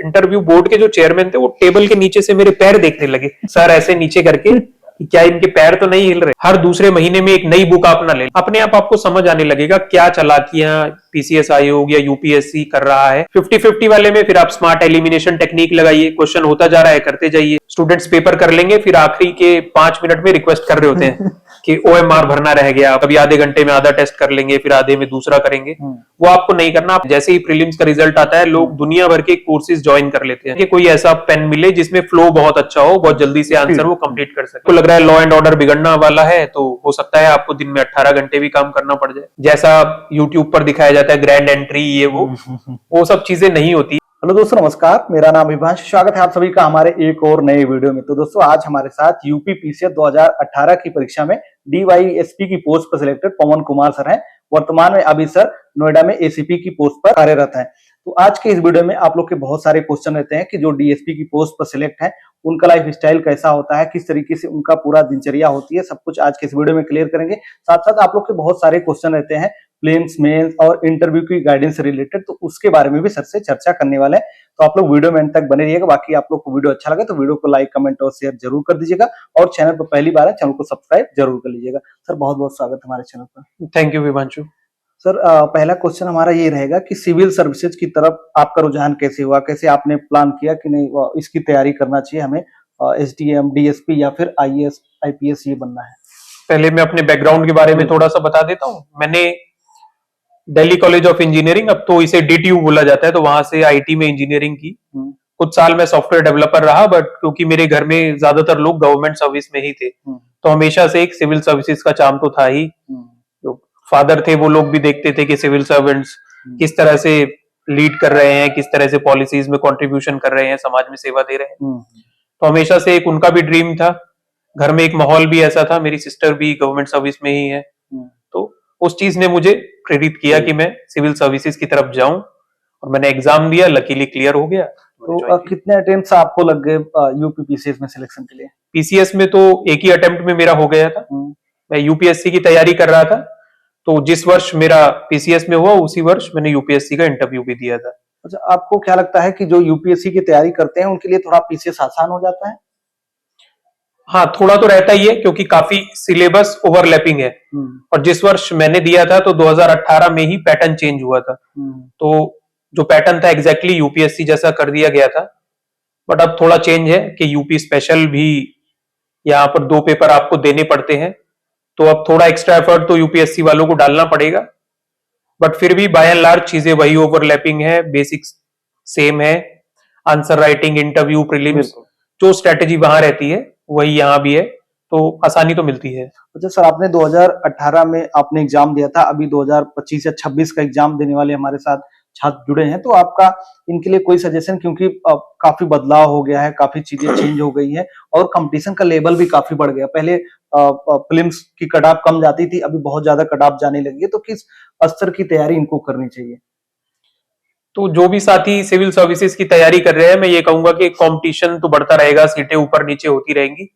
Interview board के जो chairman थे वो टेबल के नीचे से मेरे पैर देखने लगे, सर ऐसे नीचे करके कि क्या इनके पैर तो नहीं हिल रहे। हर दूसरे महीने में एक नई बुक आप ना ले, अपने आप आपको समझ आने लगेगा क्या चालाकियां पीसीएस आयोग या यूपीएससी कर रहा है। 50-50 वाले में फिर आप स्मार्ट एलिमिनेशन टेक्निक लगाइए, क्वेश्चन होता जा रहा है करते जाइए, स्टूडेंट्स पेपर कर लेंगे, फिर आखिरी के 5 मिनट में रिक्वेस्ट कर रहे होते हैं कि ओएमआर भरना रह गया, कभी आधे घंटे में आधा टेस्ट कर लेंगे, फिर आधे में दूसरा करेंगे। वो आपको नहीं करना। आप जैसे ही प्रीलिम्स का रिजल्ट आता है, लोग दुनिया भर के कोर्सेज ज्वाइन कर लेते हैं कि कोई ऐसा पेन मिले जिसमें फ्लो बहुत अच्छा हो, बहुत जल्दी से आंसर वो कंप्लीट कर सके। तो लग रहा है लॉ एंड ऑर्डर बिगड़ना वाला है, तो हो सकता है आपको दिन में 18 घंटे भी काम करना पड़ जाए। जैसा यूट्यूब पर दिखाया जाता है ग्रैंड एंट्री, ये वो सब चीजें नहीं होती। हेलो दोस्तों, नमस्कार। मेरा नाम विभांश, स्वागत है आप सभी का हमारे एक और नए वीडियो में। तो दोस्तों, आज हमारे साथ यूपी पीसीएस 2018 की परीक्षा में डीवाईएसपी की पोस्ट पर सिलेक्टेड पवन कुमार सर हैं। वर्तमान में अभी सर नोएडा में एसीपी की पोस्ट पर कार्यरत हैं। तो आज के इस वीडियो में आप लोग के बहुत सारे क्वेश्चन रहते हैं कि जो डीएसपी की पोस्ट पर सिलेक्ट है उनका लाइफ स्टाइल कैसा होता है, किस तरीके से उनका पूरा दिनचर्या होती है, सब कुछ आज के इस वीडियो में क्लियर करेंगे। साथ साथ आप लोग के बहुत सारे क्वेश्चन रहते हैं प्रीलिम्स, मेंस और इंटरव्यू की गाइडेंस से रिलेटेड, तो उसके बारे में भी सर से चर्चा करने वाले हैं। तो आप लोग वीडियो में अंत तक बने रहिएगा। बाकी आप लोग को वीडियो अच्छा लगे तो वीडियो को लाइक, कमेंट और शेयर जरूर कर दीजिएगा, और चैनल पर पहली बार है चैनल को सब्सक्राइब जरूर कर लीजिएगा। सर, बहुत बहुत स्वागत हमारे चैनल पर। Thank you Vibhanshu. सर, पहला क्वेश्चन हमारा ये रहेगा कि सिविल सर्विसेज की तरफ आपका रुझान कैसे हुआ, कैसे आपने प्लान किया कि नहीं इसकी तैयारी करना चाहिए, हमें एसडीएम, डीएसपी या फिर आईएएस, आईपीएस ये बनना है। पहले मैं अपने बैकग्राउंड के बारे में थोड़ा सा बता देता हूँ। मैंने दिल्ली कॉलेज ऑफ इंजीनियरिंग, अब तो इसे डीटीयू बोला जाता है, तो वहां से आईटी में इंजीनियरिंग की। कुछ साल मैं सॉफ्टवेयर डेवलपर रहा, बट क्योंकि मेरे घर में ज्यादातर लोग गवर्नमेंट सर्विस में ही थे, तो हमेशा से एक सिविल सर्विसेज का चार्म तो था ही। जो फादर थे वो लोग भी देखते थे कि सिविल सर्वेंट्स किस तरह से लीड कर रहे हैं, किस तरह से पॉलिसीज में कंट्रीब्यूशन कर रहे हैं, समाज में सेवा दे रहे हैं। तो हमेशा से एक उनका भी ड्रीम था। घर में एक माहौल भी ऐसा था, मेरी सिस्टर भी गवर्नमेंट सर्विस में ही है, तो उस चीज ने मुझे प्रेरित किया कि मैं सिविल सर्विसेज की तरफ जाऊं, और मैंने एग्जाम दिया, लकीली क्लियर हो गया। तो कितने अटेम्प्ट्स आपको लग गए यूपी पीसीएस में सिलेक्शन के लिए? पीसीएस में तो एक ही अटेम्प्ट में मेरा हो गया था। मैं यूपीएससी की तैयारी कर रहा था, तो जिस वर्ष मेरा पीसीएस में हुआ उसी वर्ष मैंने यूपीएससी का इंटरव्यू भी दिया था। अच्छा, आपको क्या लगता है कि जो यूपीएससी की तैयारी करते हैं उनके लिए थोड़ा पीसीएस आसान हो जाता है? हाँ, थोड़ा तो रहता ही है, क्योंकि काफी सिलेबस ओवरलैपिंग है। और जिस वर्ष मैंने दिया था तो 2018 में ही पैटर्न चेंज हुआ था, तो जो पैटर्न था एग्जैक्टली यूपीएससी जैसा कर दिया गया था। बट अब थोड़ा चेंज है कि यूपी स्पेशल भी यहाँ पर 2 पेपर आपको देने पड़ते हैं, तो अब थोड़ा एक्स्ट्रा एफर्ट तो यूपीएससी वालों को डालना पड़ेगा। बट फिर भी बाय एंड लार्ज चीजें वही ओवरलैपिंग है, बेसिक्स सेम है। आंसर राइटिंग, इंटरव्यू, प्रीलिम्स, जो स्ट्रेटेजी वहां रहती है वही यहाँ भी है, तो आसानी तो मिलती है। अच्छा सर, आपने 2018 में आपने एग्जाम दिया था, अभी 2025 या 26 का एग्जाम देने वाले हमारे साथ छात्र जुड़े हैं, तो आपका इनके लिए कोई सजेशन, क्योंकि काफी बदलाव हो गया है, काफी चीजें चेंज हो गई है और कंपटीशन का लेवल भी काफी बढ़ गया। पहले प्रीलिम्स की कट ऑफ कम जाती थी, अभी बहुत ज्यादा कट ऑफ जाने लगी है, तो किस स्तर की तैयारी इनको करनी चाहिए? तो जो भी साथी सिविल सर्विसेज की तैयारी कर रहे हैं, मैं ये कहूंगा कि कंपटीशन तो बढ़ता रहेगा, सीटें ऊपर नीचे होती रहेंगी,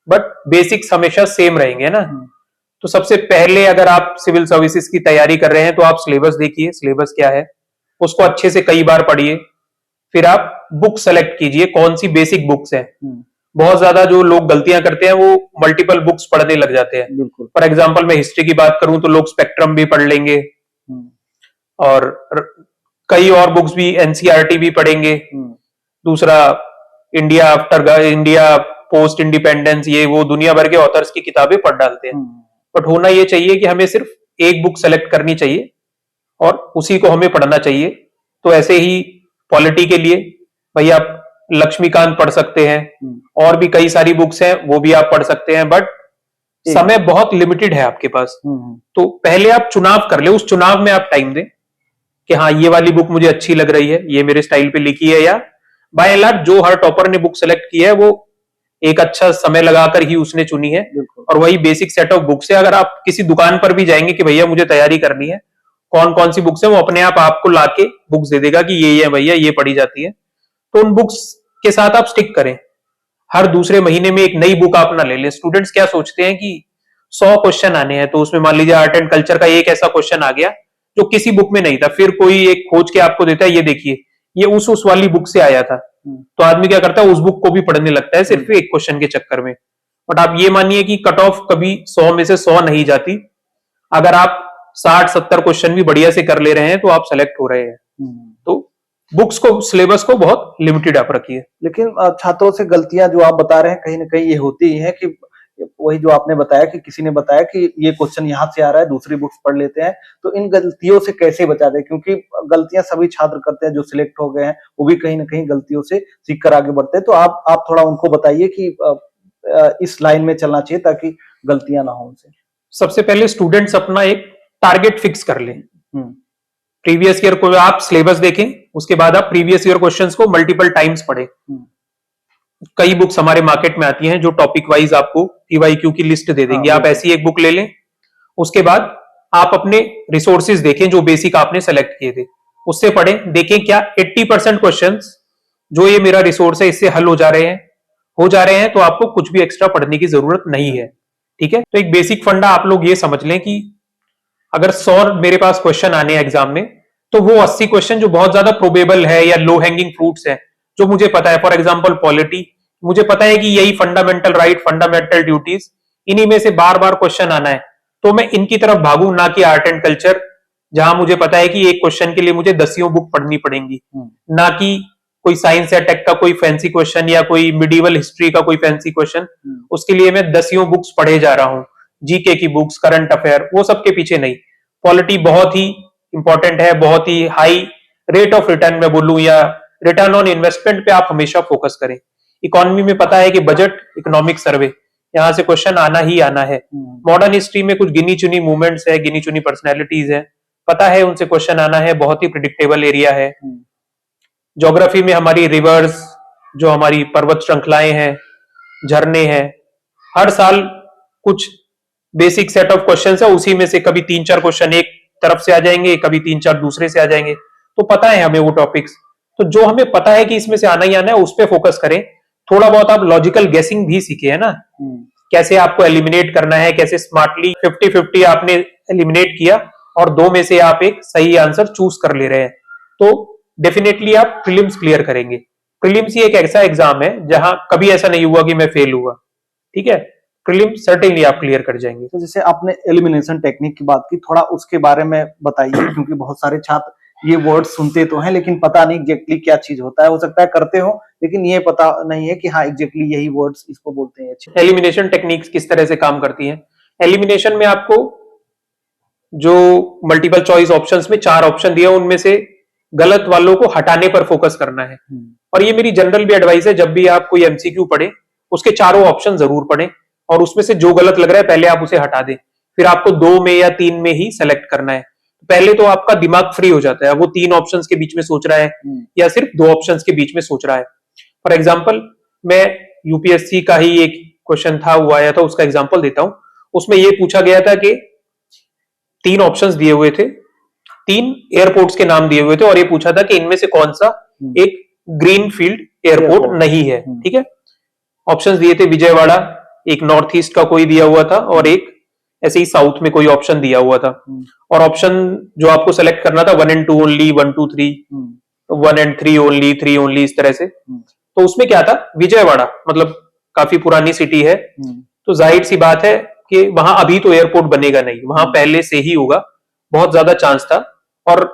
बट बेसिक्स हमेशा सेम रहेंगे ना। तो सबसे पहले अगर आप सिविल सर्विसेज की तैयारी कर रहे हैं तो आप सिलेबस देखिए, सिलेबस क्या है, उसको अच्छे से कई बार पढ़िए। फिर आप बुक सेलेक्ट कीजिए, कौन सी बेसिक बुक्स हैं। बहुत ज्यादा जो लोग गलतियां करते हैं वो मल्टीपल बुक्स पढ़ने लग जाते हैं। फॉर एग्जाम्पल मैं हिस्ट्री की बात करूं तो लोग स्पेक्ट्रम भी पढ़ लेंगे, और कई और बुक्स भी, एनसीईआरटी भी पढ़ेंगे। दूसरा India after, India post independence, ये वो दुनिया भर के ऑथर्स की किताबें पढ़ डालते हैं। बट होना ये चाहिए कि हमें सिर्फ एक बुक सेलेक्ट करनी चाहिए और उसी को हमें पढ़ना चाहिए। तो ऐसे ही पॉलिटी के लिए भाई आप लक्ष्मीकांत पढ़ सकते हैं, और भी कई सारी बुक्स हैं वो भी आप पढ़ सकते हैं, बट समय बहुत लिमिटेड है आपके पास। तो पहले आप चुनाव कर ले, उस चुनाव में आप टाइम दें कि हाँ ये वाली बुक मुझे अच्छी लग रही है, ये मेरे स्टाइल पे लिखी है, या बाय एंड लार्ज जो हर टॉपर ने बुक सेलेक्ट की है वो एक अच्छा समय लगाकर ही उसने चुनी है, और वही बेसिक सेट ऑफ बुक्स है। अगर आप किसी दुकान पर भी जाएंगे कि भैया मुझे तैयारी करनी है, कौन कौन सी बुक्स है, वो अपने आप आपको लाके बुक्स दे देगा कि ये भैया ये पढ़ी जाती है। तो उन बुक्स के साथ आप स्टिक करें। हर दूसरे महीने में एक नई बुक आप ना ले लें। स्टूडेंट्स क्या सोचते हैं कि 100 क्वेश्चन आने हैं, तो उसमें मान लीजिए आर्ट एंड कल्चर का एक ऐसा क्वेश्चन आ गया जो किसी बुक में नहीं था, फिर कोई एक खोज के आपको देता है, ये देखिए ये उस वाली बुक से आया था, तो आदमी क्या करता है, उस बुक को भी पढ़ने लगता है सिर्फ एक क्वेश्चन के चक्कर में। बट आप ये मानिए कि कट ऑफ कभी 100 में से 100 नहीं जाती। अगर आप 60-70 क्वेश्चन भी बढ़िया से कर ले रहे हैं तो आप सेलेक्ट हो रहे हैं। तो बुक्स को, सिलेबस को बहुत लिमिटेड आप रखिए। लेकिन छात्रों से गलतियां जो आप बता रहे हैं कहीं ना कहीं ये होती ही है कि वही जो आपने बताया कि किसी ने बताया कि ये क्वेश्चन यहाँ से आ रहा है, दूसरी बुक्स पढ़ लेते हैं, तो इन गलतियों से कैसे बचा जाए? क्योंकि गलतियां सभी छात्र करते हैं, जो सिलेक्ट हो गए हैं वो भी कहीं ना कहीं गलतियों से सीख कर आगे बढ़ते हैं। तो आप थोड़ा उनको बताइए कि इस लाइन में चलना चाहिए ताकि गलतियां ना हो उनसे। सबसे पहले स्टूडेंट्स अपना एक टारगेट फिक्स कर लें। प्रीवियस ईयर को आप सिलेबस देखें, उसके बाद आप प्रीवियस ईयर क्वेश्चंस को मल्टीपल टाइम्स पढ़ें। कई बुक्स हमारे मार्केट में आती हैं जो टॉपिक वाइज आपको पीवाईक्यू की लिस्ट दे देंगे। आप ऐसी एक बुक ले लें, उसके बाद आप अपने रिसोर्सेज देखें जो बेसिक आपने सेलेक्ट किए थे, उससे पढ़ें। देखें क्या 80% क्वेश्चंस जो ये मेरा रिसोर्स है इससे हल हो जा रहे हैं, तो आपको कुछ भी एक्स्ट्रा पढ़ने की जरूरत नहीं है। ठीक है, तो एक बेसिक फंडा आप लोग ये समझ लें कि अगर 100 मेरे पास क्वेश्चन आने हैं एग्जाम में, तो वो 80 क्वेश्चन जो बहुत ज्यादा प्रोबेबल है या लो हैंगिंग फ्रूट्स है, जो मुझे पता है, फॉर एग्जांपल पॉलिटी, मुझे पता है कि यही फंडामेंटल राइट, फंडामेंटल ड्यूटीज, इन्हीं में से बार बार क्वेश्चन आना है, तो मैं इनकी तरफ भागूं, ना कि आर्ट एंड कल्चर, जहां मुझे पता है कि एक क्वेश्चन के लिए मुझे 10 बुक पढ़नी पड़ेंगी, ना कि कोई साइंस या टेक का कोई फैंसी क्वेश्चन या कोई मिडिवल हिस्ट्री का कोई फैंसी क्वेश्चन, उसके लिए मैं 10 बुक्स पढ़े जा रहा हूं, जीके की बुक्स, करंट अफेयर, वो सबके पीछे नहीं। पॉलिटी बहुत ही इंपॉर्टेंट है, बहुत ही हाई रेट ऑफ रिटर्न में बोलूं या रिटर्न ऑन इन्वेस्टमेंट पे आप हमेशा फोकस करें। इकोनॉमी में पता है कि बजट, इकोनॉमिक सर्वे, यहां से क्वेश्चन आना ही आना है। मॉडर्न हिस्ट्री में कुछ गिनी चुनी मूवमेंट्स है, गिनी चुनी पर्सनैलिटीज है, पता है उनसे क्वेश्चन आना है, बहुत ही प्रिडिक्टेबल एरिया है। ज्योग्राफी में हमारी रिवर्स, जो हमारी पर्वत श्रृंखलाएं हैं, झरने हैं, हर साल कुछ बेसिक सेट ऑफ क्वेश्चंस है, उसी में से कभी 3-4 क्वेश्चन एक तरफ से आ जाएंगे, कभी 3-4 दूसरे से आ जाएंगे, तो पता है हमें वो टॉपिक्स। तो जो हमें पता है कि इसमें से आना ही आना है, उस पर फोकस करें। थोड़ा बहुत आप लॉजिकल गेसिंग भी सीखे है ना, कैसे आपको एलिमिनेट करना है, कैसे स्मार्टली 50-50 आपने एलिमिनेट किया और 2 में से आप एक सही आंसर चूज कर ले रहे हैं, तो डेफिनेटली आप प्रीलिम्स क्लियर करेंगे। प्रीलिम्स ही एक ऐसा एग्जाम है जहां कभी ऐसा नहीं हुआ कि मैं फेल हुआ। ठीक है, प्रीलिम सर्टेनली आप क्लियर कर जाएंगे। तो जैसे आपने एलिमिनेशन टेक्निक की बात की, थोड़ा उसके बारे में बताइए, क्योंकि बहुत सारे छात्र ये वर्ड सुनते तो हैं लेकिन पता नहीं एग्जैक्टली क्या चीज होता है। हो सकता है करते हो लेकिन ये पता नहीं है कि हाँ एग्जैक्टली यही वर्ड्स इसको बोलते हैं। एलिमिनेशन टेक्निक्स किस तरह से काम करती हैं? एलिमिनेशन में आपको जो मल्टीपल चॉइस ऑप्शंस में 4 ऑप्शन दिया, उनमें से गलत वालों को हटाने पर फोकस करना है। और ये मेरी जनरल भी एडवाइस है, जब भी आप कोई एमसीक्यू पढ़े उसके चारों ऑप्शन जरूर पढ़ें और उसमें से जो गलत लग रहा है पहले आप उसे हटा दें, फिर आपको 2 में या 3 में ही सेलेक्ट करना है। पहले तो आपका दिमाग फ्री हो जाता है, वो 3 ऑप्शंस के बीच में सोच रहा है या सिर्फ 2 ऑप्शंस के बीच में सोच रहा है। फॉर एग्जांपल, मैं यूपीएससी का ही एक क्वेश्चन था, वो आया था, उसका एग्जांपल देता हूं। उसमें ये पूछा गया था कि 3 ऑप्शंस दिए हुए थे, 3 एयरपोर्ट्स के नाम दिए हुए थे और ये पूछा था कि इनमें से कौन सा एक ग्रीन फील्ड एयरपोर्ट नहीं है। ठीक है, ऑप्शंस दिए थे विजयवाड़ा, एक नॉर्थ ईस्ट का कोई दिया हुआ था और एक ऐसे ही साउथ में कोई ऑप्शन दिया हुआ था। और ऑप्शन जो आपको सेलेक्ट करना था 1 and 2 only, 1, 2, 3, 1 and 3 only, 3 only, इस तरह से। तो उसमें क्या था, विजयवाड़ा मतलब काफी पुरानी सिटी है, तो जाहिर सी बात है कि वहां अभी तो एयरपोर्ट बनेगा नहीं, वहां पहले से ही होगा, बहुत ज्यादा चांस था। और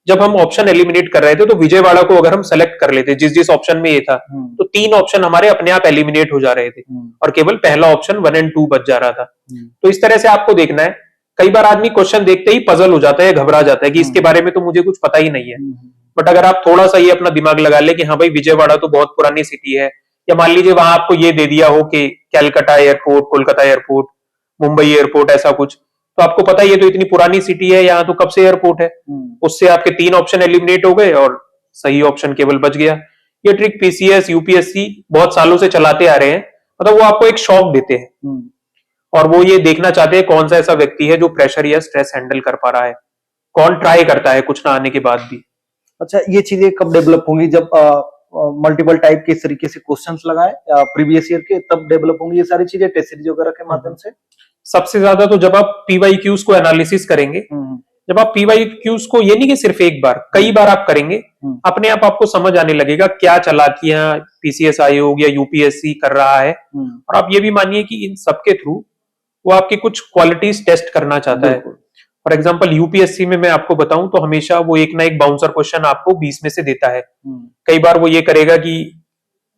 जब हम ऑप्शन एलिमिनेट कर रहे थे तो विजयवाड़ा को अगर हम सेलेक्ट कर लेते जिस ऑप्शन में ये था, तो 3 ऑप्शन हमारे अपने आप एलिमिनेट हो जा रहे थे और केवल पहला ऑप्शन 1 and 2 बच जा रहा था। तो इस तरह से आपको देखना है। कई बार आदमी क्वेश्चन देखते ही पजल हो जाता है, घबरा जाता है कि इसके बारे में तो मुझे कुछ पता ही नहीं है। बट अगर आप थोड़ा सा ये अपना दिमाग लगा ले कि हाँ भाई विजयवाड़ा तो बहुत पुरानी सिटी है, या मान लीजिए वहां आपको ये दे दिया हो कि Calcutta airport, Kolkata airport, Mumbai airport, ऐसा कुछ, तो आपको पता है ये तो इतनी पुरानी सिटी है, यहाँ तो कब से एयरपोर्ट है, उससे आपके 3 ऑप्शन एलिमिनेट हो गए और सही ऑप्शन केवल बच गया। ये ट्रिक पीसीएस, यूपीएससी बहुत सालों से चलाते आ रहे हैं, मतलब वो आपको एक शॉक देते हैं और वो ये देखना चाहते हैं कौन सा ऐसा व्यक्ति है जो प्रेशर या स्ट्रेस हैंडल कर पा रहा है, कौन ट्राई करता है कुछ ना आने के बाद भी। अच्छा, ये चीजें कब डेवलप होंगी? जब मल्टीपल टाइप के इस तरीके से क्वेश्चंस लगाए प्रीवियस ईयर के, तब डेवलप होंगी ये सारी चीजें टेस्ट सीरीज वगैरह के माध्यम से? सबसे ज्यादा तो जब आप पीवाईक्यूज को एनालिसिस करेंगे, जब आप PYQs को, ये नहीं कि सिर्फ एक बार, कई बार आप करेंगे, अपने आप आपको समझ आने लगेगा क्या चालाकियां PCS आयोग या UPSC कर रहा है। और आप ये भी मानिए कि इन सबके थ्रू वो आपकी कुछ क्वालिटीज टेस्ट करना चाहता है। फॉर एग्जाम्पल UPSC में मैं आपको बताऊं तो हमेशा वो एक ना एक बाउंसर क्वेश्चन आपको 20 में से देता है। कई बार वो ये करेगा कि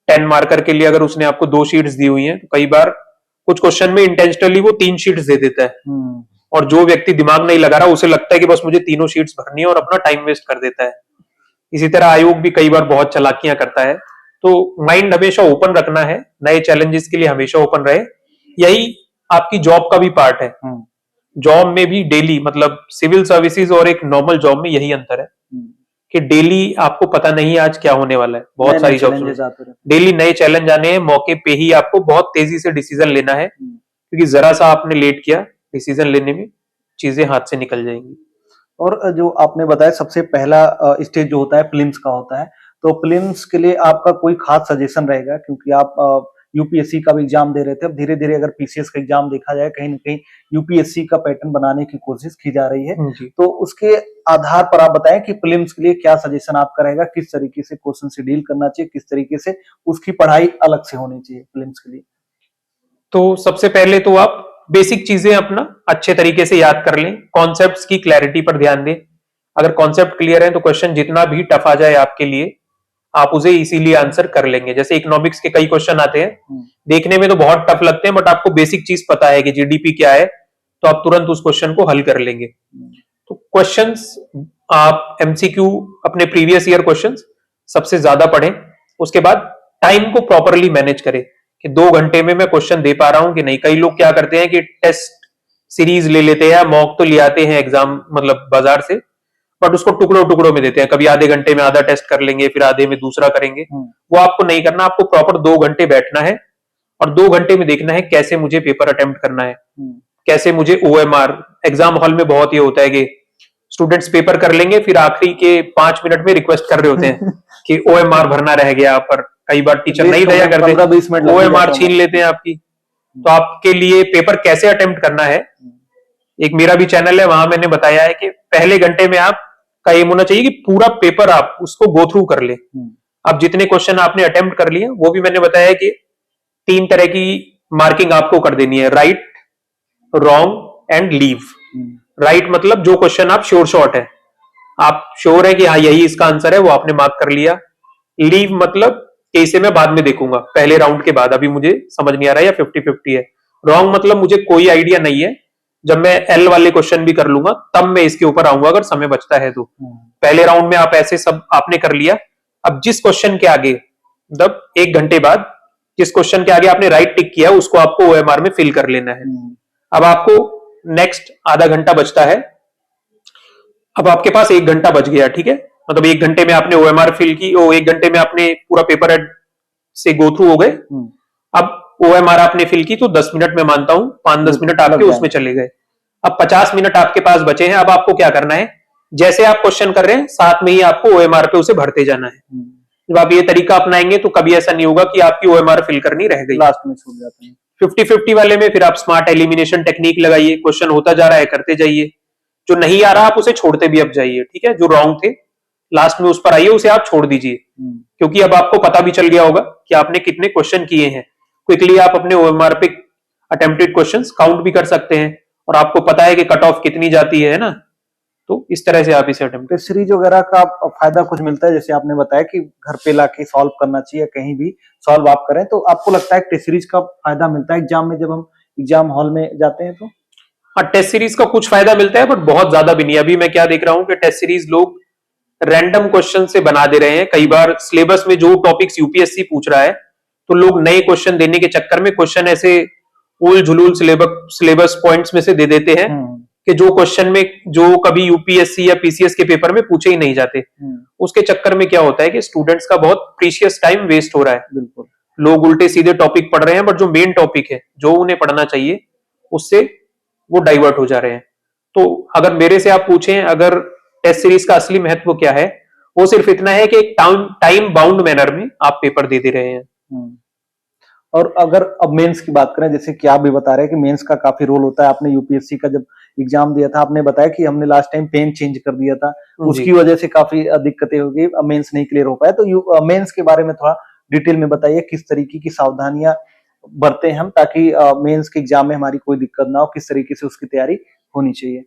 10 मार्कर के लिए अगर उसने आपको 2 शीट्स दी हुई हैं, तो कई बार कुछ क्वेश्चन में इंटेंशनली वो 3 शीट्स दे देता है। और जो व्यक्ति दिमाग नहीं लगा रहा, उसे लगता है कि बस मुझे तीनों शीट्स भरनी है और अपना टाइम वेस्ट कर देता है। इसी तरह आयोग भी कई बार बहुत चालाकियां करता है। तो माइंड हमेशा ओपन रखना है, नए चैलेंजेस के लिए हमेशा ओपन रहे। यही आपकी जॉब का भी पार्ट है। जॉब में भी डेली, मतलब सिविल सर्विसेज और एक नॉर्मल जॉब में यही अंतर है कि डेली आपको पता नहीं आज क्या होने वाला है। बहुत सारी जॉब्स में डेली नए चैलेंज आने हैं, मौके पे ही आपको बहुत तेजी से डिसीजन लेना है, क्योंकि जरा सा आपने लेट किया डिसीजन लेने में, चीजें हाथ से निकल जाएंगी। और जो आपने बताया सबसे पहला स्टेज जो होता है प्रीलिम्स का होता है, तो प्रीलिम्स के लिए आपका कोई खास सजेशन रहेगा? क्योंकि आप यूपीएससी का भी एग्जाम दे रहे थे, अब धीरे धीरे अगर पीसीएस का एग्जाम देखा जाए, कहीं ना कहीं यूपीएससी का पैटर्न बनाने की कोशिश की जा रही है, तो उसके आधार पर आप बताएं कि प्रीलिम्स के लिए क्या सजेशन आपका रहेगा, किस तरीके से क्वेश्चन से डील करना चाहिए, किस तरीके से उसकी पढ़ाई अलग से होनी चाहिए प्रीलिम्स के लिए? तो सबसे पहले तो आप बेसिक चीजें अपना अच्छे तरीके से याद कर लें, कॉन्सेप्ट्स की क्लैरिटी पर ध्यान दें। अगर कॉन्सेप्ट क्लियर है तो क्वेश्चन जितना भी टफ आ जाए आपके लिए, आप उसे इसीलिए आंसर कर लेंगे। जैसे इकोनॉमिक्स के कई क्वेश्चन आते हैं, देखने में तो बहुत टफ लगते हैं, बट आपको बेसिक चीज पता है कि जीडीपी क्या है, तो आप तुरंत उस क्वेश्चन को हल कर लेंगे। तो क्वेश्चंस आप एमसीक्यू, अपने प्रीवियस ईयर क्वेश्चंस सबसे ज्यादा पढ़ें। उसके बाद टाइम को प्रॉपरली मैनेज करें कि 2 घंटे में मैं क्वेश्चन दे पा रहा हूं कि नहीं। कई लोग क्या करते हैं कि टेस्ट सीरीज ले लेते हैं, मॉक तो ले आते हैं एग्जाम, मतलब बाजार से, बट उसको टुकड़ों टुकड़ों में देते हैं। कभी आधे घंटे में आधा टेस्ट कर लेंगे, फिर आधे में दूसरा करेंगे। वो आपको नहीं करना। आपको प्रॉपर 2 घंटे बैठना है और 2 घंटे में देखना है कैसे मुझे पेपर अटेम्प्ट करना है, कैसे मुझे OMR। एग्जाम हॉल में बहुत ये होता है कि स्टूडेंट्स पेपर कर लेंगे, फिर आखिरी के 5 मिनट में रिक्वेस्ट कर रहे होते हैं कि OMR भरना रह गया, पर कई बार टीचर नहीं दया करते, OMR छीन लेते हैं आपकी। तो आपके लिए पेपर कैसे अटेम्प्ट करना है, एक मेरा भी चैनल है, वहां मैंने बताया है कि पहले घंटे में आप का एम होना चाहिए कि पूरा पेपर आप उसको गो थ्रू कर ले। अब जितने क्वेश्चन आपने अटेम्प्ट कर लिए, वो भी मैंने बताया है कि 3 तरह की मार्किंग आपको कर देनी है, right, wrong and leave. Right मतलब जो क्वेश्चन आप श्योर शॉर्ट है, आप श्योर है कि हाँ यही इसका आंसर है, वो आपने मार्क कर लिया। लीव मतलब कि इसे मैं बाद में देखूंगा, पहले राउंड के बाद, अभी मुझे समझ नहीं आ रहा है या 50-50 है। रॉन्ग मतलब मुझे कोई आइडिया नहीं है, जब मैं L वाले क्वेश्चन भी कर लूंगा तब मैं इसके ऊपर आऊंगा अगर समय बचता है तो। पहले राउंड में आप ऐसे सब आपने कर लिया। अब जिस क्वेश्चन के आगे, मतलब 1 घंटे बाद जिस क्वेश्चन के आगे आपने राइट टिक किया, उसको आपको OMR में फिल कर लेना है। अब आपको नेक्स्ट आधा घंटा बचता है। अब आपके पास 1 घंटा बच गया, ठीक है, मतलब 1 घंटे में आपने OMR फिल की, 1 घंटे में आपने पूरा पेपर से गो थ्रू हो गए। अब OMR आपने फिल की तो 10 मिनट में मानता हूं, 5-10 मिनट आपके उसमें चले गए। अब 50 मिनट आपके पास बचे हैं। अब आपको क्या करना है, जैसे आप क्वेश्चन कर रहे हैं साथ में ही आपको OMR पे उसे भरते जाना है। जब आप ये तरीका अपनाएंगे तो कभी ऐसा नहीं होगा कि आपकी OMR फिल करनी रह गई, लास्ट में छूट जाते हैं। 50-50 वाले में फिर आप स्मार्ट एलिमिनेशन टेक्निक लगाइए, क्वेश्चन होता जा रहा है करते जाइए, जो नहीं आ रहा आप उसे छोड़ते भी अब जाइए, ठीक है। जो रॉन्ग थे लास्ट में उस पर आइए, उसे आप छोड़ दीजिए, क्योंकि अब आपको पता भी चल गया होगा कि आपने कितने क्वेश्चन किए हैं। क्विकली आप अपने OMR पे अटेम्प्टेड क्वेश्चंस काउंट भी कर सकते हैं और आपको पता है कि कट ऑफ कितनी जाती है ना, तो इस तरह से आप इसे अटेम्प्ट। सीरीज वगैरह का फायदा कुछ मिलता है? जैसे आपने बताया कि घर पे लाके सॉल्व करना चाहिए, कहीं भी सॉल्व आप करें, तो आपको लगता है टेस्ट सीरीज का फायदा मिलता है एग्जाम में, जब हम एग्जाम हॉल में जाते हैं तो? हाँ, टेस्ट सीरीज का कुछ फायदा मिलता है, बट बहुत ज्यादा भी नहीं। अभी मैं क्या देख रहा हूँ कि टेस्ट सीरीज लोग रैंडम क्वेश्चन से बना दे रहे हैं। कई बार सिलेबस में जो टॉपिक्स यूपीएससी पूछ रहा है, तो लोग नए क्वेश्चन देने के चक्कर में क्वेश्चन ऐसे उल झुलूल सिलेबस पॉइंट्स में से दे देते हैं कि जो क्वेश्चन में जो कभी यूपीएससी या पीसीएस के पेपर में पूछे ही नहीं जाते। उसके चक्कर में क्या होता है कि स्टूडेंट्स का बहुत प्रीशियस टाइम वेस्ट हो रहा है। बिल्कुल, लोग उल्टे सीधे टॉपिक पढ़ रहे हैं, बट जो मेन टॉपिक है, जो उन्हें पढ़ना चाहिए, उससे वो डाइवर्ट हो जा रहे हैं। तो अगर मेरे से आप पूछें, अगर टेस्ट सीरीज का असली महत्व क्या है, वो सिर्फ इतना है कि एक टाइम बाउंड मैनर में आप पेपर दे रहे हैं। और अगर अब मेंस की बात करें, जैसे कि आप भी बता रहे हैं कि मेंस का काफी रोल होता है। आपने यूपीएससी का जब एग्जाम दिया था, आपने बताया कि हमने लास्ट टाइम पेन चेंज कर दिया था, जी। उसकी वजह से काफी दिक्कतें हो गई, मेंस नहीं क्लियर हो पाया। तो मेंस के बारे में थोड़ा डिटेल में बताइए, किस तरीके की सावधानियां बरतें हम, ताकि मेंस के एग्जाम में हमारी कोई दिक्कत ना हो, किस तरीके से उसकी तैयारी होनी चाहिए।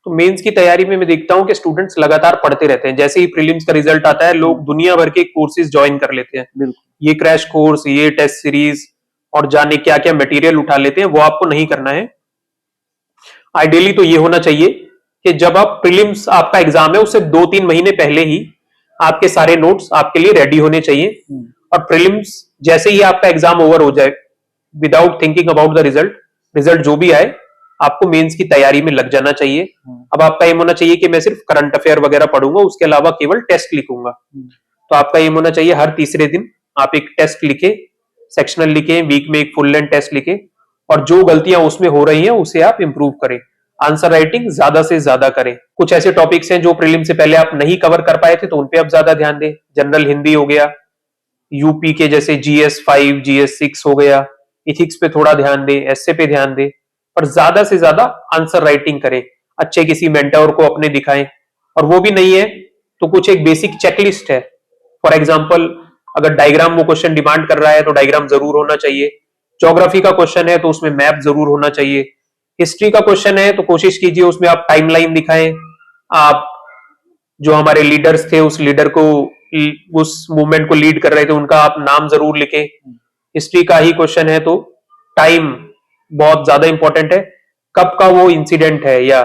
तो मेंस की तैयारी में मैं देखता हूँ कि स्टूडेंट्स लगातार पढ़ते रहते हैं। जैसे ही प्रीलिम्स का रिजल्ट आता है, लोग दुनिया भर के कोर्सेज ज्वाइन कर लेते हैं। बिल्कुल। ये क्रैश कोर्स, ये टेस्ट सीरीज और जाने क्या क्या मटेरियल उठा लेते हैं, वो आपको नहीं करना है। आइडियली तो ये होना चाहिए कि जब आप प्रीलिम्स आपका एग्जाम है, उससे 2-3 महीने पहले ही आपके सारे नोट्स आपके लिए रेडी होने चाहिए। और प्रीलिम्स जैसे ही आपका एग्जाम ओवर हो जाए, without thinking about the result, result जो भी आए, आपको मेंस की तैयारी में लग जाना चाहिए। अब आपका एम होना चाहिए कि मैं सिर्फ करंट अफेयर वगैरह पढ़ूंगा, उसके अलावा केवल टेस्ट लिखूंगा। तो आपका एम होना चाहिए हर तीसरे दिन आप एक टेस्ट लिखे, सेक्शनल लिखे, वीक में एक फुल लेंथ टेस्ट लिखे, और जो गलतियां उसमें हो रही हैं उसे आप इंप्रूव करें। आंसर राइटिंग ज्यादा से ज्यादा करें। कुछ ऐसे टॉपिक्स हैं जो प्रीलिम से पहले आप नहीं कवर कर पाए थे, तो उन पे आप ज्यादा ध्यान दें। जनरल हिंदी हो गया, यूपी के जैसे GS 5 GS 6 हो गया, इथिक्स पे थोड़ा ध्यान दें, एसए पे ध्यान दें, और ज्यादा से ज्यादा आंसर राइटिंग करें। अच्छे किसी मेंटर को अपने दिखाएं, और वो भी नहीं है तो कुछ एक बेसिक चेकलिस्ट है। फॉर एग्जाम्पल, अगर डायग्राम वो क्वेश्चन डिमांड कर रहा है तो डायग्राम जरूर होना चाहिए। ज्योग्राफी का क्वेश्चन है तो उसमें मैप जरूर होना चाहिए। हिस्ट्री का क्वेश्चन है तो कोशिश कीजिए उसमें आप टाइमलाइन दिखाएं। आप जो हमारे लीडर्स थे, उस लीडर को, उस मूवमेंट को लीड कर रहे थे, उनका आप नाम जरूर लिखें। हिस्ट्री का ही क्वेश्चन है तो टाइम बहुत ज्यादा इंपॉर्टेंट है। कब का वो इंसिडेंट है या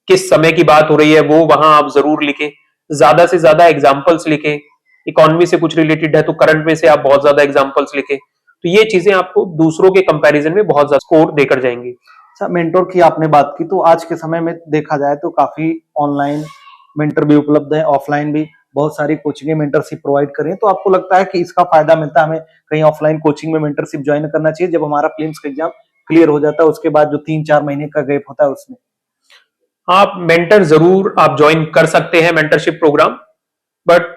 किस समय की बात हो रही है, वो वहां आप जरूर लिखें। ज्यादा से ज्यादा एग्जाम्पल्स लिखें। इकोनॉमी से कुछ रिलेटेड है तो करंट में से आप बहुत ज्यादा एग्जाम्पल्स लिखें। तो ये चीजें आपको दूसरों के कंपैरिजन में बहुत ज्यादा स्कोर देकर जाएंगी। सर, मेंटोर की आपने बात की, तो आज के समय में देखा जाए तो काफी ऑनलाइन मेंटर भी उपलब्ध है, ऑफलाइन भी बहुत सारी कोचिंग मेंटरशिप प्रोवाइड कर रही है। तो आपको लगता है कि इसका फायदा मिलता है हमें कहीं ऑफलाइन कोचिंग में मेंटरशिप ज्वाइन करना चाहिए, जब हमारा प्रीलिम्स का एग्जाम क्लियर हो जाता है, उसके बाद जो 3-4 महीने का गैप होता है उसमें? आप मेंटर जरूर आप ज्वाइन कर सकते हैं मेंटरशिप प्रोग्राम, बट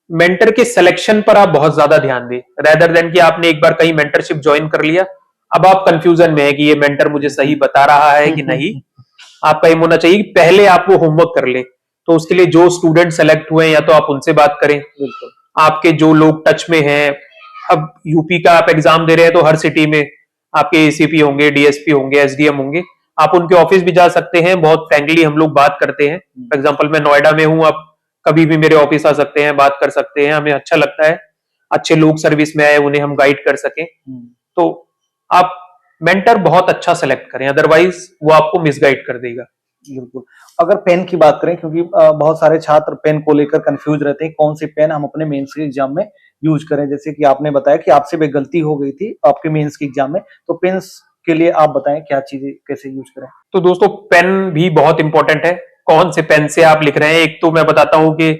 मेंटर के सिलेक्शन पर आप बहुत ज्यादा ध्यान दें, रेदर देन कि आपने एक बार कहीं मेंटरशिप ज्वाइन कर लिया, अब आप कंफ्यूजन में है कि ये मेंटर मुझे सही बता रहा है कि नहीं। आपका एम होना चाहिए कि पहले आप वो होमवर्क कर लें। तो उसके लिए जो स्टूडेंट सेलेक्ट हुए हैं, या तो आप उनसे बात करें। बिल्कुल। आपके जो लोग टच में हैं, अब यूपी का आप एग्जाम दे रहे हैं तो हर सिटी में आपके एसीपी होंगे, डीएसपी होंगे, एसडीएम होंगे। आप उनके ऑफिस भी जा सकते हैं, बहुत फ्रेंकली हम लोग बात करते हैं। फॉर एग्जाम्पल, मैं नोएडा में हूं, आप कभी भी मेरे ऑफिस आ सकते हैं, बात कर सकते हैं। हमें अच्छा लगता है अच्छे लोग सर्विस में आए, उन्हें हम गाइड कर सकें। तो आप मेंटर बहुत अच्छा सेलेक्ट करें, अदरवाइज वो आपको मिसगाइड कर देगा। बिल्कुल। अगर पेन की बात करें, क्योंकि बहुत सारे छात्र पेन को लेकर कंफ्यूज रहते हैं, कौन सी पेन हम अपने मेंस के एग्जाम में यूज करें। जैसे कि आपने बताया कि आपसे भी गलती हो गई थी आपके मेंस के एग्जाम में, तो पेन्स के लिए आप बताएं क्या चीजें कैसे यूज करें। तो दोस्तों, पेन भी बहुत इंपॉर्टेंट है। कौन से पेन से आप लिख रहे हैं? एक तो मैं बताता हूं कि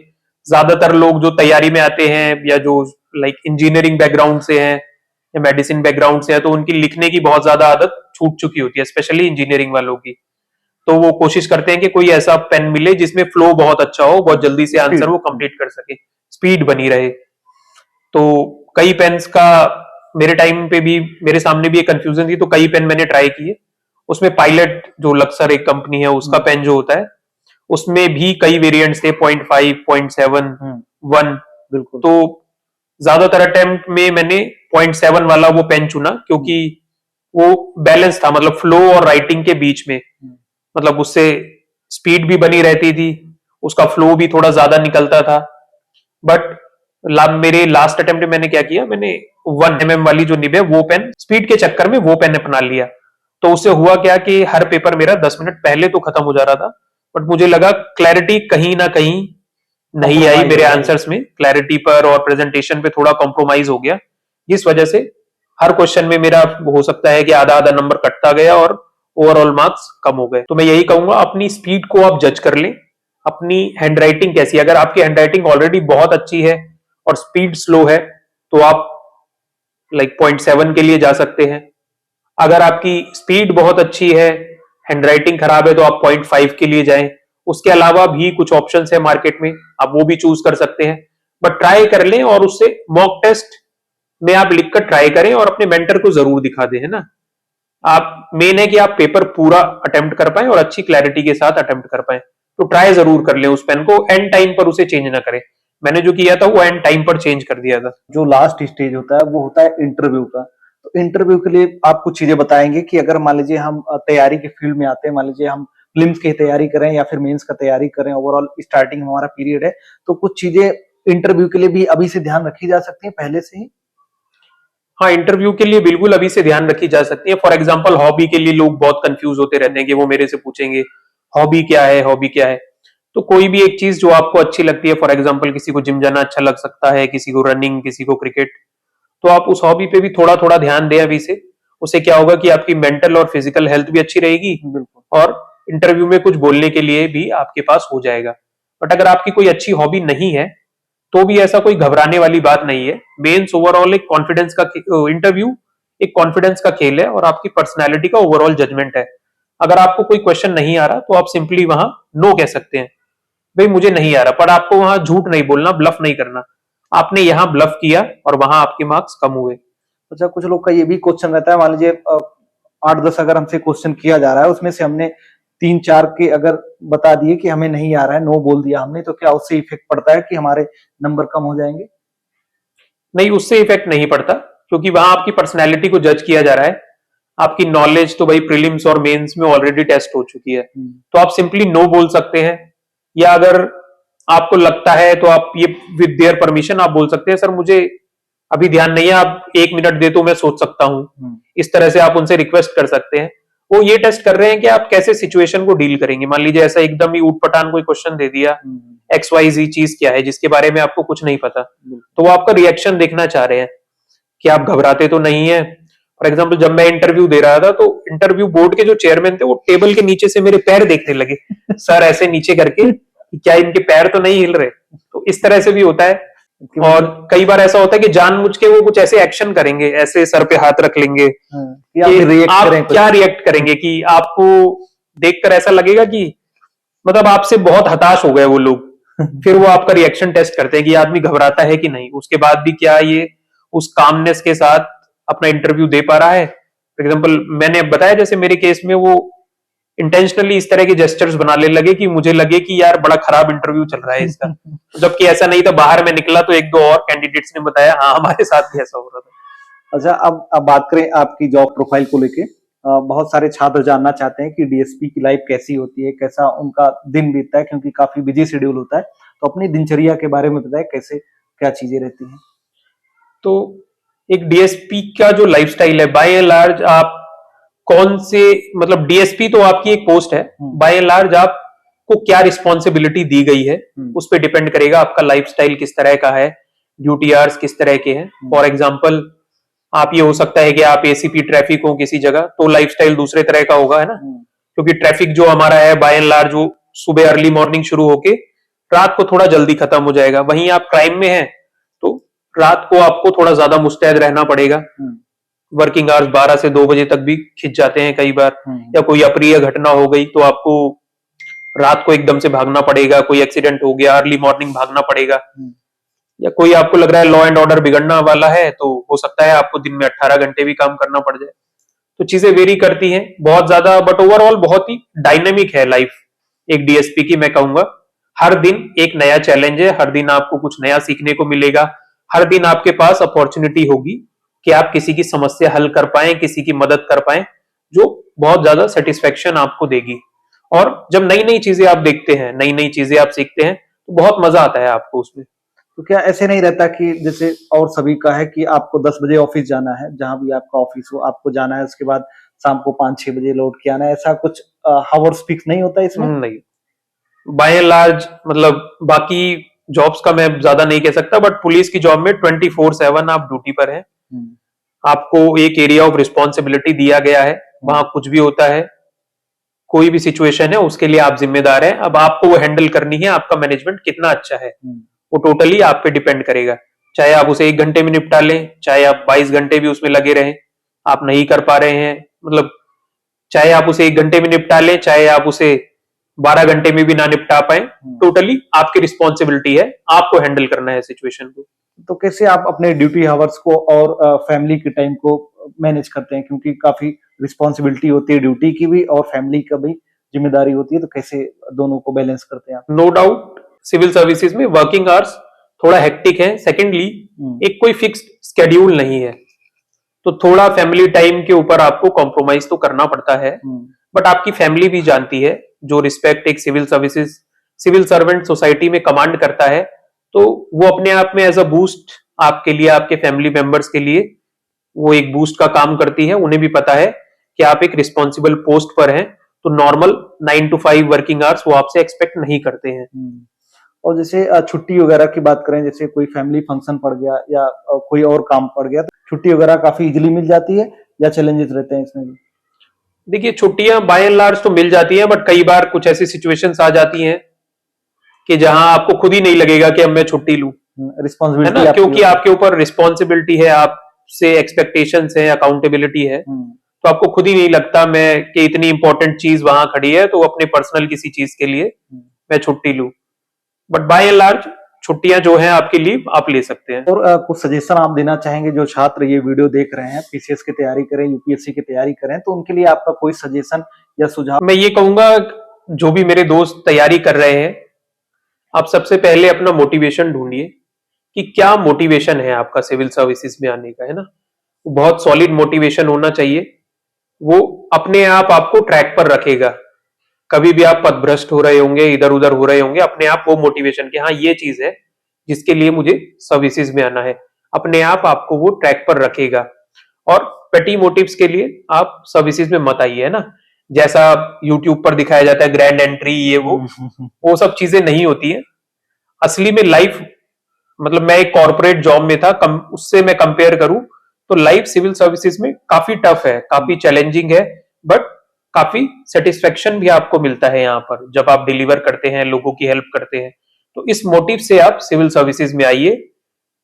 ज्यादातर लोग जो तैयारी में आते हैं, या जो लाइक इंजीनियरिंग बैकग्राउंड से हैं या मेडिसिन बैकग्राउंड से है, तो उनकी लिखने की बहुत ज्यादा आदत छूट चुकी होती है, स्पेशली इंजीनियरिंग वालों की। तो वो कोशिश करते हैं कि कोई ऐसा पेन मिले जिसमें फ्लो बहुत अच्छा हो, बहुत जल्दी से आंसर वो कंप्लीट कर सके, स्पीड बनी रहे। तो कई पेन्स का मेरे टाइम पे भी, मेरे सामने भी एक कंफ्यूजन थी, तो कई पेन मैंने ट्राई किए। उसमें पायलट जो लक्सर एक कंपनी है, उसका पेन जो होता है, उसमें भी कई वेरिएंट्स थे, 0.5, 0.7, 1। बिल्कुल। तो ज्यादातर अटेम्प्ट में मैंने 0.7 वाला वो पेन चुना, क्योंकि वो बैलेंस था, मतलब फ्लो और राइटिंग के बीच में। मतलब उससे स्पीड भी बनी रहती थी, उसका फ्लो भी थोड़ा ज्यादा निकलता था। बट मेरे लास्ट अटेम्प्ट में मैंने क्या किया, मैंने 1 mm वाली जो निब है, वो पेन, स्पीड के चक्कर में वो पेन अपना लिया। तो उससे हुआ क्या कि हर पेपर मेरा 10 मिनट पहले तो खत्म हो जा रहा था, बट मुझे लगा क्लैरिटी कहीं ना कहीं नहीं आई मेरे आंसर्स में। क्लैरिटी पर और प्रेजेंटेशन पे थोड़ा कॉम्प्रोमाइज हो गया, जिस वजह से हर क्वेश्चन में मेरा हो सकता है कि आधा आधा नंबर कटता गया और ओवरऑल मार्क्स कम हो गए। तो मैं यही कहूंगा, अपनी स्पीड को आप जज कर लें। अपनी हैंडराइटिंग कैसी है? अगर आपकी हैंडराइटिंग ऑलरेडी बहुत अच्छी है और स्पीड स्लो है, तो आप लाइक 0.7 के लिए जा सकते हैं। अगर आपकी स्पीड बहुत अच्छी है, हैंडराइटिंग खराब है, तो आप 0.5 के लिए जाएं। उसके अलावा भी कुछ ऑप्शंस है मार्केट में, आप वो भी चूज कर सकते हैं। बट ट्राई कर लें, और उससे मॉक टेस्ट में आप लिखकर ट्राई करें और अपने मेंटर को जरूर दिखा दें, है ना। आप मेन है कि आप पेपर पूरा अटेम्प्ट कर पाए और अच्छी क्लैरिटी के साथ अटेम्प्ट कर पाए। तो ट्राई जरूर कर लें उस पेन को, एंड टाइम पर उसे चेंज ना करें। मैंने जो किया था वो एंड टाइम पर चेंज कर दिया था। जो लास्ट स्टेज होता है वो होता है इंटरव्यू का। तो इंटरव्यू के लिए आप कुछ चीजें बताएंगे कि अगर मान लीजिए हम तैयारी के फील्ड में आते हैं, मान लीजिए हम प्रीलिम्स की तैयारी करें या फिर मेंस का तैयारी करें, ओवरऑल स्टार्टिंग हमारा पीरियड है, तो कुछ चीजें इंटरव्यू के लिए भी अभी से ध्यान रखी जा सकती है पहले से ही। हाँ, इंटरव्यू के लिए बिल्कुल अभी से ध्यान रखी जा सकती है। फॉर एग्जाम्पल हॉबी के लिए लोग बहुत कंफ्यूज होते रहते हैं कि वो मेरे से पूछेंगे हॉबी क्या है, हॉबी क्या है। तो कोई भी एक चीज जो आपको अच्छी लगती है, फॉर एग्जाम्पल किसी को जिम जाना अच्छा लग सकता है, किसी को रनिंग, किसी को क्रिकेट, तो आप उस हॉबी पे भी थोड़ा थोड़ा ध्यान दें अभी से। उससे क्या होगा कि आपकी मेंटल और फिजिकल हेल्थ भी अच्छी रहेगी बिल्कुल। और इंटरव्यू में कुछ बोलने के लिए भी आपके पास हो जाएगा। बट अगर आपकी कोई अच्छी हॉबी नहीं है तो भी ऐसा कोई घबराने वाली बात नहीं है। मेंस ओवरऑल एक कॉन्फिडेंस का इंटरव्यू एक कॉन्फिडेंस का खेल है और आपकी पर्सनैलिटी का ओवरऑल जजमेंट है। अगर आपको कोई क्वेश्चन नहीं आ रहा तो आप सिंपली वहां नो कह सकते हैं, भाई मुझे नहीं आ रहा, पर आपको वहां झूठ नहीं बोलना, ब्लफ नहीं करना। आपने यहाँ ब्लफ किया और वहां आपके मार्क्स कम हुए। अच्छा, कुछ लोग का ये भी क्वेश्चन रहता है, मान लीजिए 8-10 अगर हमसे क्वेश्चन किया जा रहा है, उसमें से हमने 3-4 के अगर बता दिए कि हमें नहीं आ रहा है, नो बोल दिया हमने, तो क्या उससे इफेक्ट पड़ता है कि हमारे नंबर कम हो जाएंगे? नहीं, उससे इफेक्ट नहीं पड़ता, क्योंकि वहां आपकी पर्सनैलिटी को जज किया जा रहा है। आपकी नॉलेज तो भाई प्रीलिम्स और मेंस में ऑलरेडी टेस्ट हो चुकी है, तो आप सिंपली नो बोल सकते हैं। या अगर आपको लगता है तो आप ये विद देयर परमिशन आप बोल सकते हैं, सर मुझे अभी ध्यान नहीं है, आप 1 मिनट दे तो मैं सोच सकता हूँ। इस तरह से आप उनसे रिक्वेस्ट कर सकते हैं। वो ये टेस्ट कर रहे हैं कि आप कैसे सिचुएशन को डील करेंगे। मान लीजिए ऐसा एकदम ही ऊटपटांग कोई क्वेश्चन दे दिया, XYZ चीज क्या है जिसके बारे में आपको कुछ नहीं पता, तो वो आपका रिएक्शन देखना चाह रहे हैं कि आप घबराते तो नहीं है। फॉर एग्जाम्पल जब मैं इंटरव्यू दे रहा था तो इंटरव्यू बोर्ड के जो चेयरमैन थे वो टेबल के नीचे से मेरे पैर देखने लगे सर ऐसे नीचे करके कि क्या इनके पैर तो नहीं हिल रहे। तो इस तरह से भी होता है। और कई बार ऐसा होता है कि जानबूझ के वो कुछ ऐसे एक्शन करेंगे, ऐसे सर पे हाथ रख लेंगे कि कि आप क्या रिएक्ट करेंगे, कि आपको देखकर ऐसा लगेगा कि मतलब आपसे बहुत हताश हो गए वो लोग। फिर वो आपका रिएक्शन टेस्ट करते हैं कि आदमी घबराता है कि नहीं, उसके बाद भी क्या ये उस कामनेस के साथ अपना इंटरव्यू दे पा रहा है। फॉर एग्जाम्पल मैंने बताया जैसे मेरे केस में वो इंटेंशनली इस तरह के जेस्चर्स बनाने लगे कि मुझे लगे कि यार बड़ा खराब इंटरव्यू चल रहा है इसका, जबकि ऐसा नहीं था। बाहर में निकला तो 1-2 और कैंडिडेट्स ने बताया हाँ हमारे साथ भी ऐसा हो रहा था। अच्छा, अब बात करें आपकी जॉब प्रोफाइल को लेके। बहुत सारे छात्र जानना चाहते हैं कि डीएसपी की लाइफ कैसी होती है, कैसा उनका दिन बीतता है, क्योंकि काफी बिजी शेड्यूल होता है। तो अपनी दिनचर्या के बारे में बताएं, कैसे क्या चीजें रहती हैं। तो एक डीएसपी का जो लाइफस्टाइल है, बाय एंड लार्ज आप कौन से मतलब डीएसपी तो आपकी एक पोस्ट है, बाय एंड लार्ज आपको क्या रिस्पॉन्सिबिलिटी दी गई है उस पर डिपेंड करेगा आपका लाइफस्टाइल किस तरह का है, ड्यूटी आवर्स किस तरह के हैं। फॉर एग्जाम्पल आप ये हो सकता है कि आप एसीपी ट्रैफिक हो किसी जगह तो लाइफस्टाइल दूसरे तरह का होगा, है ना। क्योंकि ट्रैफिक जो हमारा है बाय एंड लार्ज वो सुबह अर्ली मॉर्निंग शुरू होके रात को थोड़ा जल्दी खत्म हो जाएगा। वहीं आप क्राइम में हैं तो रात को आपको थोड़ा ज्यादा मुस्तैद रहना पड़ेगा। वर्किंग आवर्स 12 से 2 बजे तक भी खिंच जाते हैं कई बार, या कोई अप्रिय घटना हो गई तो आपको रात को एकदम से भागना पड़ेगा, कोई एक्सीडेंट हो गया अर्ली मॉर्निंग भागना पड़ेगा, या कोई आपको लग रहा है लॉ एंड ऑर्डर बिगड़ना वाला है तो हो सकता है आपको दिन में 18 घंटे भी काम करना पड़ जाए। तो चीजें वेरी करती हैं बहुत ज्यादा, बट ओवरऑल बहुत ही डायनेमिक है लाइफ एक डीएसपी की, मैं कहूंगा। हर दिन एक नया चैलेंज है, हर दिन आपको कुछ नया सीखने को मिलेगा, हर दिन आपके पास अपॉर्चुनिटी होगी कि आप किसी की समस्या हल कर पाए, किसी की मदद कर पाए, जो बहुत ज्यादा सेटिस्फेक्शन आपको देगी। और जब नई नई चीजें आप देखते हैं, नई नई चीजें आप सीखते हैं तो बहुत मजा आता है आपको उसमें। तो क्या ऐसे नहीं रहता कि जैसे और सभी का है कि आपको 10 बजे ऑफिस जाना है, जहां भी आपका ऑफिस हो आपको जाना है, उसके बाद शाम को 5-6 बजे लौट के आना है, ऐसा कुछ हावर्स फिक्स नहीं होता इसमें? नहीं, बाय एंड लार्ज मतलब बाकी जॉब्स का मैं ज्यादा नहीं कह सकता, बट पुलिस की जॉब में 24/7 आप ड्यूटी पर हैं। आपको एक एरिया ऑफ रिस्पॉन्सिबिलिटी दिया गया है, वहां कुछ भी होता है, कोई भी सिचुएशन है उसके लिए आप जिम्मेदार हैं। अब आपको वो हैंडल करनी है, आपका मैनेजमेंट कितना अच्छा है वो टोटली आप पे डिपेंड करेगा। चाहे आप उसे 1 घंटे में निपटा लें, चाहे आप 22 घंटे भी उसमें लगे रहें, आप नहीं कर पा रहे हैं, मतलब चाहे आप उसे 1 घंटे में निपटा लें, चाहे आप उसे 12 घंटे में भी ना निपटा पाए, टोटली आपकी रिस्पॉन्सिबिलिटी है, आपको हैंडल करना है सिचुएशन को। तो कैसे आप अपने ड्यूटी आवर्स को और फैमिली के टाइम को मैनेज करते हैं, क्योंकि काफी रिस्पॉन्सिबिलिटी होती है ड्यूटी की भी और फैमिली का भी जिम्मेदारी होती है, तो कैसे दोनों को बैलेंस करते हैं आप? नो डाउट सिविल सर्विसेज में वर्किंग आवर्स थोड़ा हेक्टिक है। सेकेंडली एक कोई फिक्स्ड स्केड्यूल नहीं है, तो थोड़ा फैमिली टाइम के ऊपर आपको कॉम्प्रोमाइज तो करना पड़ता है। बट आपकी फैमिली भी जानती है, जो रिस्पेक्ट एक सिविल सर्वेंट सोसाइटी में कमांड करता है, तो वो अपने आप में एज अ बूस्ट आपके लिए, आपके फैमिली मेंबर्स के लिए वो एक बूस्ट का काम करती है। उन्हें भी पता है कि आप एक रिस्पॉन्सिबल पोस्ट पर हैं, तो नॉर्मल 9 to 5 वर्किंग आवर्स वो आपसे एक्सपेक्ट नहीं करते हैं। और जैसे छुट्टी वगैरह की बात करें, जैसे कोई फैमिली फंक्शन पड़ गया या कोई और काम पड़ गया, तो छुट्टी वगैरह काफी इजीली मिल जाती है या चैलेंजेस रहते हैं इसमें भी? देखिए, छुट्टियां बाय एंड लार्ज तो मिल जाती हैं, बट कई बार कुछ ऐसी सिचुएशंस आ जाती हैं कि जहां आपको खुद ही नहीं लगेगा कि अब मैं छुट्टी लूं, है रिस्पॉन्सिबिलिटी ना, क्योंकि आपके ऊपर रिस्पॉन्सिबिलिटी है, आपसे एक्सपेक्टेशंस है, अकाउंटेबिलिटी है, तो आपको खुद ही नहीं लगता मैं कि इतनी इंपॉर्टेंट चीज वहां खड़ी है तो अपने पर्सनल किसी चीज के लिए मैं छुट्टी लूं। बट बाय एंड लार्ज छुट्टियां जो है आपकी लीव आप ले सकते हैं। और कुछ सजेशन आप देना चाहेंगे जो छात्र ये वीडियो देख रहे हैं, पीसीएस की तैयारी करें, यूपीएससी की तैयारी करें, तो उनके लिए आपका कोई सजेशन या सुझाव? मैं ये कहूंगा, जो भी मेरे दोस्त तैयारी कर रहे हैं, आप सबसे पहले अपना मोटिवेशन ढूंढिए कि क्या मोटिवेशन है आपका सिविल सर्विसेज में आने का, है ना। बहुत सॉलिड मोटिवेशन होना चाहिए, वो अपने आप आपको ट्रैक पर रखेगा। कभी भी आप पथभ्रष्ट हो रहे होंगे, इधर उधर हो रहे होंगे, अपने आप वो मोटिवेशन कि हाँ ये चीज है जिसके लिए मुझे सर्विसेज में आना है, अपने आप आपको वो ट्रैक पर रखेगा। और पेटी मोटिव्स के लिए आप सर्विसेज में मत आइए, है ना। जैसा यूट्यूब पर दिखाया जाता है ग्रैंड एंट्री, ये वो सब चीजें नहीं होती है असली में। लाइफ मतलब मैं एक कॉर्पोरेट जॉब में था, उससे मैं कंपेयर करूं तो लाइफ सिविल सर्विसेज में काफी टफ है, काफी चैलेंजिंग है, बट काफी सेटिस्फेक्शन भी आपको मिलता है यहाँ पर जब आप डिलीवर करते हैं, लोगों की हेल्प करते हैं। तो इस मोटिव से आप सिविल सर्विसेज में आइए,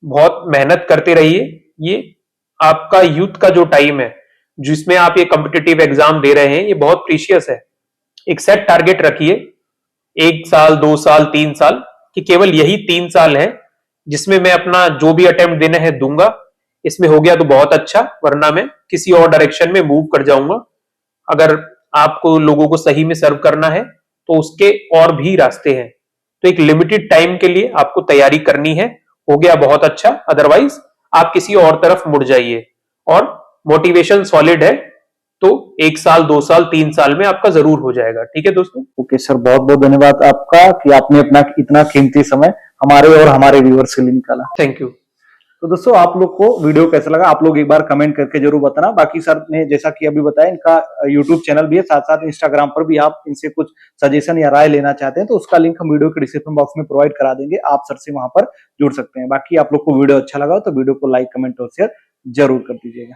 बहुत मेहनत करते रहिए। ये आपका यूथ का जो टाइम है जिसमें आप ये कॉम्पिटिटिव एग्जाम दे रहे हैं, ये बहुत प्रीशियस है। एक सेट टारगेट रखिए, 1 साल 2 साल 3 साल, कि केवल यही 3 साल है जिसमें मैं अपना जो भी अटेम्प्ट देना है दूंगा। इसमें हो गया तो बहुत अच्छा, वरना मैं किसी और डायरेक्शन में मूव कर जाऊंगा। अगर आपको लोगों को सही में सर्व करना है तो उसके और भी रास्ते हैं। तो एक लिमिटेड टाइम के लिए आपको तैयारी करनी है, हो गया बहुत अच्छा, अदरवाइज आप किसी और तरफ मुड़ जाइए। और मोटिवेशन सॉलिड है तो 1 साल 2 साल 3 साल में आपका जरूर हो जाएगा। ठीक है दोस्तों। ओके सर, बहुत बहुत धन्यवाद आपका कि आपने अपना इतना कीमती समय हमारे और हमारे व्यूअर्स के लिए निकाला। Thank you. तो दोस्तों, आप लोग को वीडियो कैसा लगा आप लोग एक बार कमेंट करके जरूर बताना। बाकी सर ने जैसा कि अभी बताया, इनका यूट्यूब चैनल भी है, साथ साथ इंस्टाग्राम पर भी आप इनसे कुछ सजेशन या राय लेना चाहते हैं तो उसका लिंक हम वीडियो के डिस्क्रिप्शन बॉक्स में प्रोवाइड करा देंगे, आप सर से वहां पर जुड़ सकते हैं। बाकी आप लोग को वीडियो अच्छा लगा तो वीडियो को लाइक कमेंट और शेयर जरूर कर दीजिएगा।